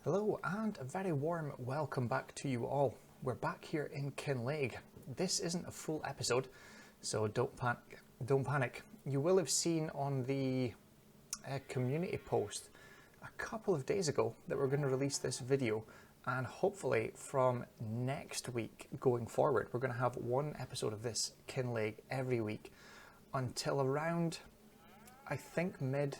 Hello and a very warm welcome back to you all. We're back here in Kinlaig. This isn't a full episode, so don't panic. You will have seen on the community post a couple of days ago that we're going to release this video, and hopefully from next week going forward we're going to have one episode of this Kinlaig every week until around, I think May.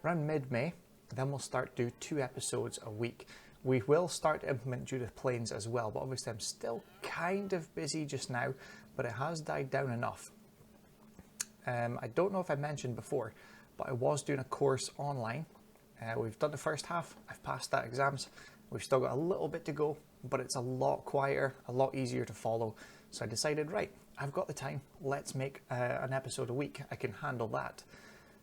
Around mid-May, then we'll start do 2 episodes a week. We will start to implement Judith Plains as well, but obviously I'm still kind of busy just now, but it has died down enough. I don't know if I mentioned before, but I was doing a course online. We've done the first half, I've passed that exams. We've still got a little bit to go, but it's a lot quieter, a lot easier to follow. So I decided, right, I've got the time, let's make an episode a week. I can handle that.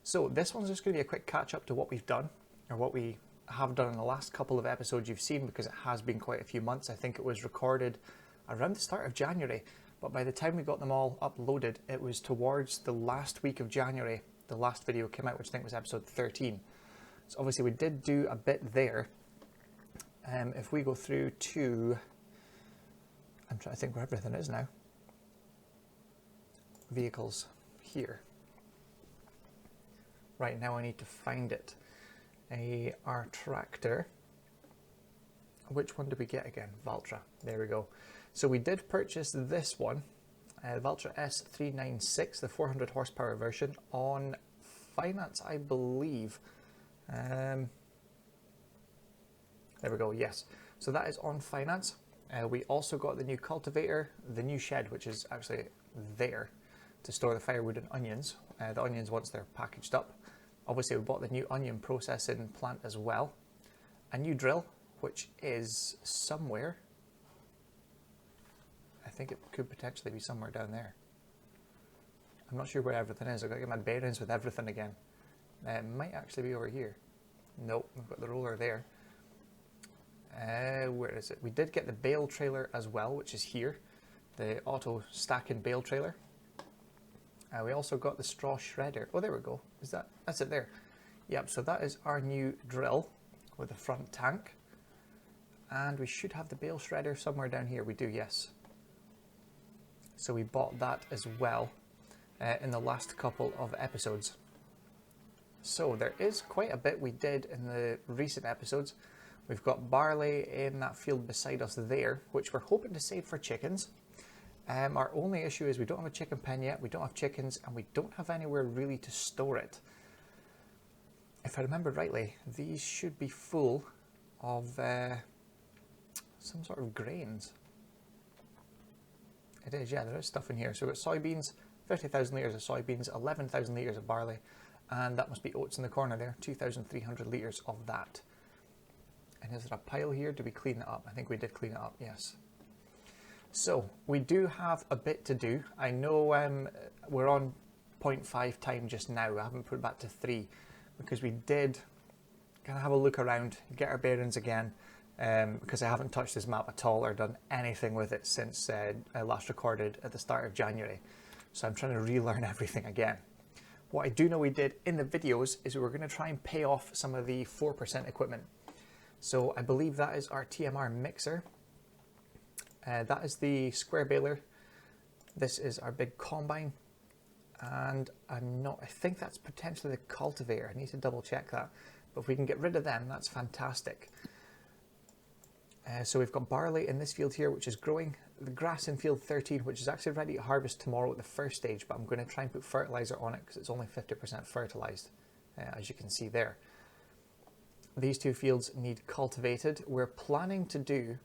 So this one's just going to be a quick catch up to what we've done, or what we have done in the last couple of episodes you've seen, because it has been quite a few months. I think it was recorded around the start of January, but by the time we got them all uploaded, it was towards the last week of January the last video came out, which I think was episode 13. So obviously we did do a bit there. If we go through to, I'm trying to think where everything is now. Vehicles here. Right now I need to find it. Our tractor. Which one did we get again? Valtra. There we go. So we did purchase this one, Valtra S396, the 400 horsepower version, on finance, I believe. There we go, yes. So that is on finance. We also got the new cultivator, the new shed, which is actually there to store the firewood and onions. The onions once they're packaged up. Obviously we bought the new onion processing plant as well. A new drill, which is somewhere. I think it could potentially be somewhere down there. I'm not sure where everything is. I've got to get my bearings with everything again. It might actually be over here. Nope, we've got the roller there. Where is it? We did get the bale trailer as well, which is here. The auto stacking bale trailer. We also got the straw shredder. Oh, there we go. That's it there. Yep, so that is our new drill with the front tank. And we should have the bale shredder somewhere down here. We do, yes. So we bought that as well in the last couple of episodes. So there is quite a bit we did in the recent episodes. We've got barley in that field beside us there, which we're hoping to save for chickens. Our only issue is we don't have a chicken pen yet, we don't have chickens, and we don't have anywhere really to store it. If I remember rightly, these should be full of some sort of grains. It is, yeah, there is stuff in here. So we've got soybeans, 50,000 litres of soybeans, 11,000 litres of barley, and that must be oats in the corner there, 2,300 litres of that. And is there a pile here? Did we clean it up? I think we did clean it up, yes. So we do have a bit to do. I know we're on 0.5 time just now. I haven't put it back to 3 because we did kind of have a look around, get our bearings again, because I haven't touched this map at all or done anything with it since I last recorded at the start of January. So I'm trying to relearn everything again. What I do know we did in the videos is we were going to try and pay off some of the 4% equipment. So I believe that is our TMR mixer. That is the square baler. This is our big combine. And I think that's potentially the cultivator. I need to double check that. But if we can get rid of them, that's fantastic. So we've got barley in this field here, which is growing. The grass in field 13, which is actually ready to harvest tomorrow at the first stage, but I'm going to try and put fertilizer on it because it's only 50% fertilized, as you can see there. These 2 fields need cultivated. We're planning to do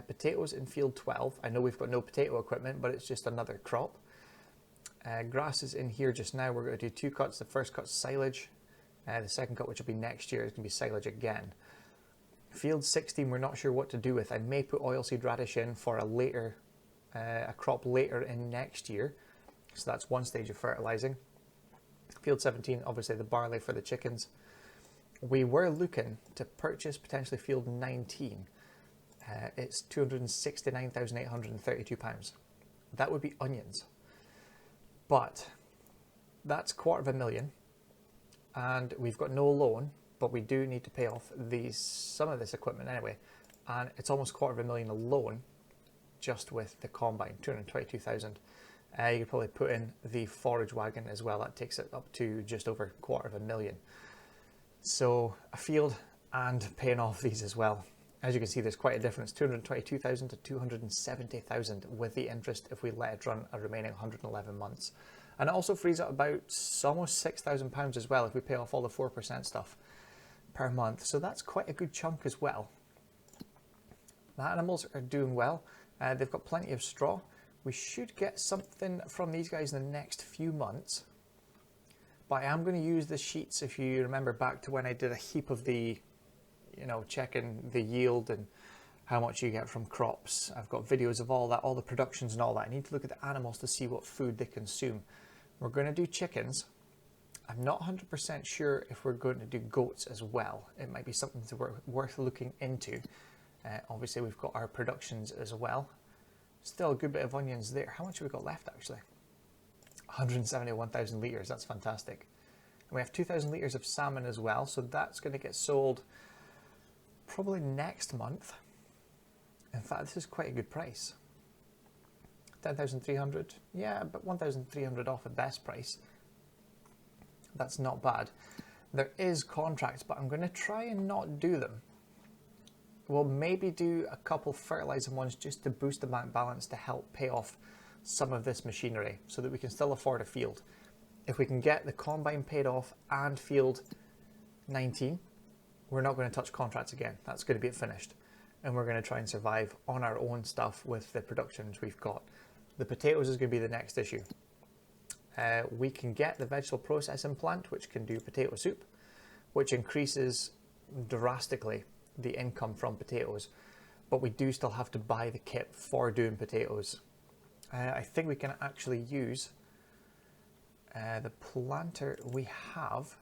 potatoes in field 12. I know we've got no potato equipment, but it's just another crop. Grass is in here just now. We're going to do 2 cuts. The first cut's silage. The second cut, which will be next year, is going to be silage again. Field 16, we're not sure what to do with. I may put oilseed radish in for a crop later in next year. So that's one stage of fertilizing. Field 17, obviously the barley for the chickens. We were looking to purchase potentially field 19. It's £269,832. That would be onions. But that's £250,000. and we've got no loan, but we do need to pay off some of this equipment anyway, and it's almost $250,000 alone just with the combine, 222,000. You could probably put in the forage wagon as well. That takes it up to just over $250,000. So a field and paying off these as well. As you can see, there's quite a difference, 222,000 to 270,000 with the interest if we let it run a remaining 111 months. And it also frees up about almost £6,000 as well if we pay off all the 4% stuff per month. So that's quite a good chunk as well. The animals are doing well. They've got plenty of straw. We should get something from these guys in the next few months. But I am going to use the sheets, if you remember back to when I did a heap of the, checking the yield and how much you get from crops. I've got videos of all that, all the productions and all that. I need to look at the animals to see what food they consume. We're going to do chickens. I'm not 100% sure if we're going to do goats as well. It might be something worth looking into. Obviously, we've got our productions as well. Still a good bit of onions there. How much have we got left, actually? 171,000 litres. That's fantastic. And we have 2,000 litres of salmon as well. So that's going to get sold probably next month. In fact, this is quite a good price. 10,300. Yeah, but 1,300 off at best price. That's not bad. There is contracts, but I'm going to try and not do them. We'll maybe do a couple fertilizing ones just to boost the bank balance to help pay off some of this machinery so that we can still afford a field. If we can get the combine paid off and field 19, we're not going to touch contracts again. That's going to be it finished. And we're going to try and survive on our own stuff with the productions we've got. The potatoes is going to be the next issue. We can get the vegetable processing plant, which can do potato soup, which increases drastically the income from potatoes, but we do still have to buy the kit for doing potatoes. I think we can actually use the planter we have,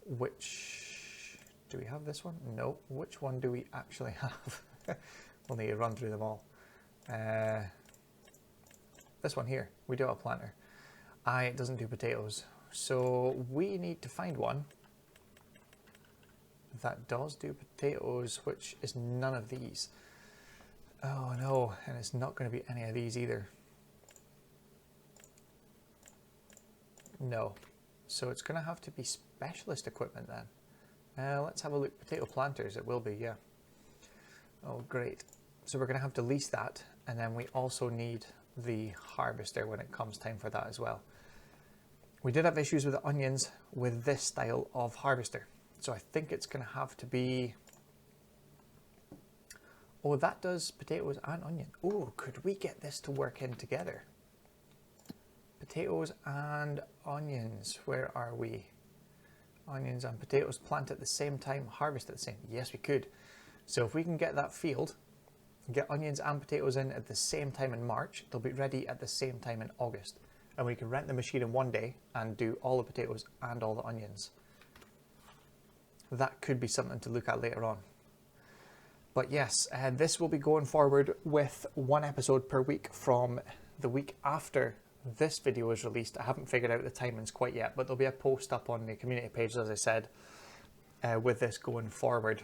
which, do we have this one? No. Which one do we actually have? We'll need to run through them all. This one here, we do have a planter. It doesn't do potatoes, so we need to find one that does do potatoes, which is none of these. Oh no, and it's not going to be any of these either. No, so it's going to have to be specialist equipment then. Let's have a look. Potato planters, it will be, yeah. Oh great. So we're going to have to lease that, and then we also need the harvester when it comes time for that as well. We did have issues with the onions with this style of harvester. So I think it's going to have to be... Oh, that does potatoes and onion. Oh, could we get this to work in together? Potatoes and onions. Where are we? Onions and potatoes plant at the same time, harvest at the same. Yes, we could. So if we can get that field, get onions and potatoes in at the same time in March, they'll be ready at the same time in August. And we can rent the machine in one day and do all the potatoes and all the onions. That could be something to look at later on. But yes, this will be going forward with one episode per week from the week after this video is released. I haven't figured out the timings quite yet, but there'll be a post up on the community page, as I said, with this going forward.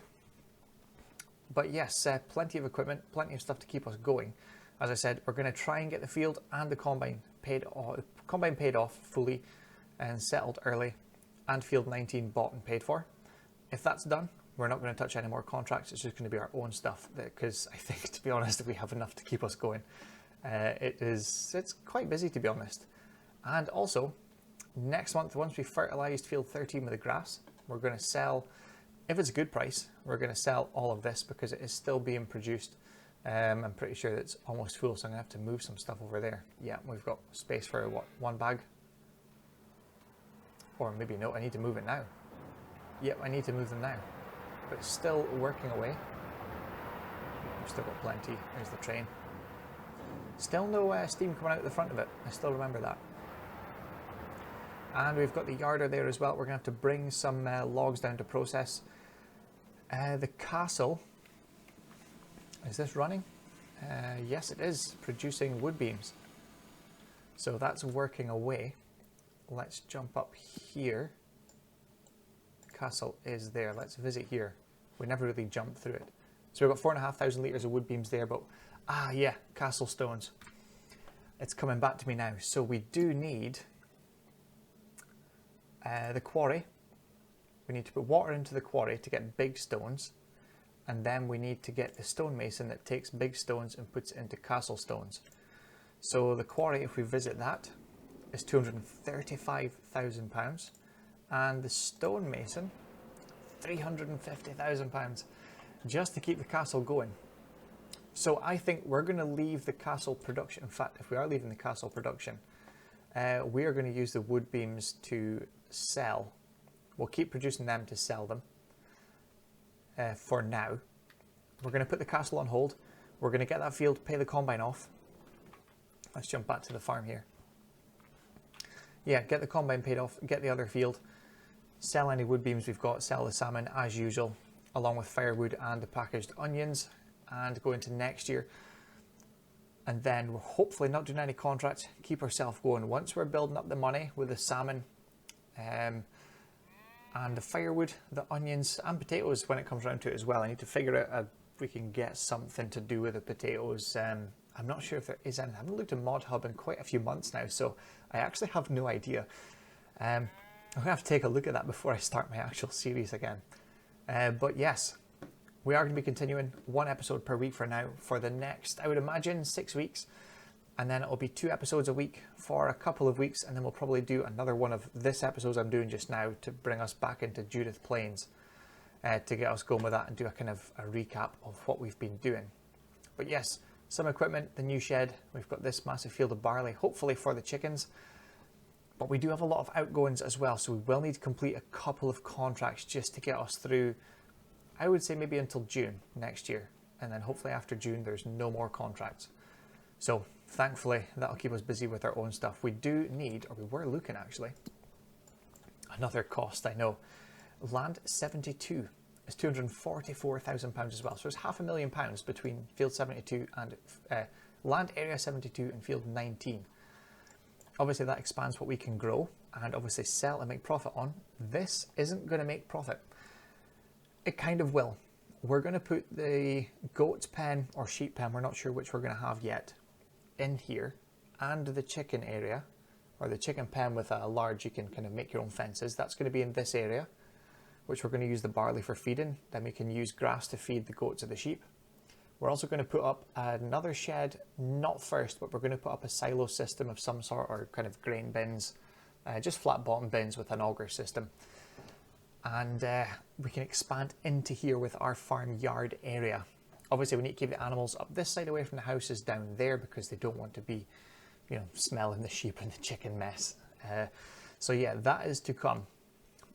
But yes, plenty of equipment, plenty of stuff to keep us going. As I said, we're going to try and get the field and the combine paid off fully and settled early, and field 19 bought and paid for. If that's done, we're not going to touch any more contracts. It's just going to be our own stuff, because I think, to be honest, we have enough to keep us going. It's quite busy, to be honest. And also, next month, once we fertilized field 13 with the grass, we're going to sell, if it's a good price, we're going to sell all of this because it is still being produced. I'm pretty sure it's almost full, so I'm going to have to move some stuff over there. Yeah, we've got space for, what, one bag? Or maybe no, I need to move it now. Yep, I need to move them now. But it's still working away. We've still got plenty. There's the train. Still no steam coming out the front of it. I still remember that. And we've got the yarder there as well. We're going to have to bring some logs down to process. The castle, is this running? Yes, it is, producing wood beams. So that's working away. let's jump up here. Castle is there. Let's visit here. We never really jumped through it. So we've got 4,500 litres of wood beams there, but yeah, castle stones. It's coming back to me now. So we do need the quarry. We need to put water into the quarry to get big stones, and then we need to get the stonemason that takes big stones and puts it into castle stones. So the quarry, if we visit that, is £235,000, and the stonemason, £350,000, just to keep the castle going. So I think we're going to leave the castle production. In fact, if we are leaving the castle production, we are going to use the wood beams to sell. We'll keep producing them to sell them for now. We're going to put the castle on hold. We're going to get that field, pay the combine off. Let's jump back to the farm here. Yeah, get the combine paid off, get the other field, sell any wood beams we've got, sell the salmon as usual, along with firewood and the packaged onions, and go into next year. And then we're hopefully not doing any contracts, keep ourselves going. Once we're building up the money with the salmon and the firewood, the onions and potatoes when it comes around to it as well. I need to figure out if we can get something to do with the potatoes. I'm not sure if there is anything. I haven't looked at Mod Hub in quite a few months now, so I actually have no idea. I'm going to have to take a look at that before I start my actual series again. But yes, we are going to be continuing 1 episode per week for now for the next, I would imagine, 6 weeks. And then it'll be 2 episodes a week for a couple of weeks, and then we'll probably do another one of this episode I'm doing just now to bring us back into Judith Plains to get us going with that and do a kind of a recap of what we've been doing. But yes, some equipment, the new shed, we've got this massive field of barley, hopefully for the chickens. But we do have a lot of outgoings as well, so we will need to complete a couple of contracts just to get us through, I would say maybe until June next year. And then hopefully after June, there's no more contracts. So thankfully, that'll keep us busy with our own stuff. We do need, or we were looking actually, another cost, I know. Land 72 is £244,000 as well. So there's £500,000 between field 72 and land area 72 and field 19. Obviously that expands what we can grow and obviously sell and make profit on. This isn't going to make profit. It kind of will. We're going to put the goat's pen or sheep pen, we're not sure which we're going to have yet, in here, and the chicken area, or the chicken pen with a large, you can kind of make your own fences. That's going to be in this area, which we're going to use the barley for feeding. Then we can use grass to feed the goats or the sheep. We're also going to put up another shed, not first, but we're going to put up a silo system of some sort, or kind of grain bins, just flat bottom bins with an auger system. And we can expand into here with our farm yard area. Obviously we need to keep the animals up this side away from the houses down there because they don't want to be, you know, smelling the sheep and the chicken mess. So yeah, that is to come.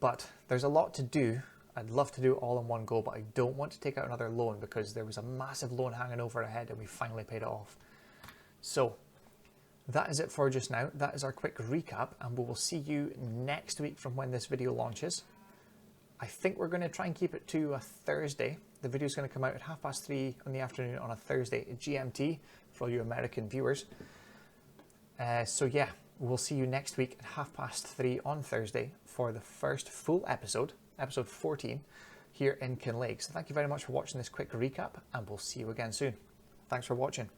But there's a lot to do. I'd love to do it all in one go, but I don't want to take out another loan because there was a massive loan hanging over our head and we finally paid it off. So that is it for just now. That is our quick recap, and we will see you next week from when this video launches. I think we're going to try and keep it to a Thursday. The video is going to come out at 3:30 in the afternoon on a Thursday GMT for all you American viewers. So yeah, we'll see you next week at 3:30 on Thursday for the first full episode, episode 14, here in Kinlaig. So thank you very much for watching this quick recap, and we'll see you again soon. Thanks for watching.